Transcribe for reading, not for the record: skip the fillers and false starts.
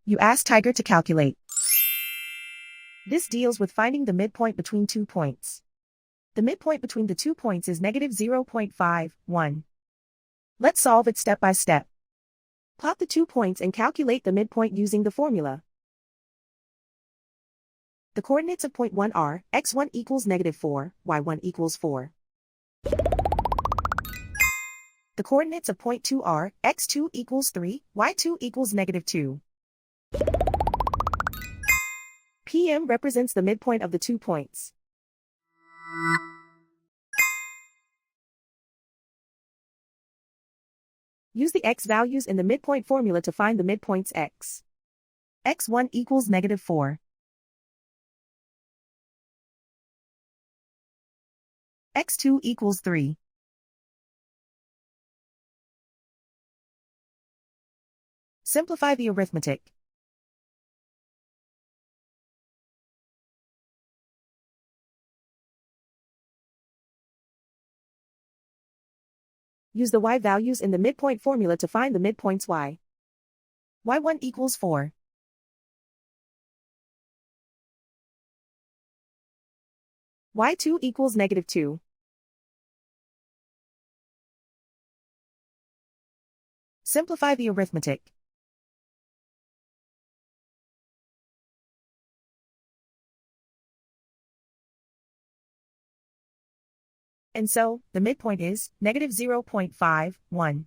You ask Tiger to calculate. This deals with finding the midpoint between 2 points. The midpoint between the 2 points is negative 0.51. Let's solve it step by step. Plot the 2 points and calculate the midpoint using the formula. The coordinates of point 1 are x1 equals negative 4, y1 equals 4. The coordinates of point 2 are x2 equals 3, y2 equals negative 2. PM represents the midpoint of the 2 points. Use the x values in the midpoint formula to find the midpoints x. x1 equals negative 4. x2 equals 3. Simplify the arithmetic. Use the y values in the midpoint formula to find the midpoints y. y1 equals 4. y2 equals negative 2. Simplify the arithmetic. And so, the midpoint is negative 0.51.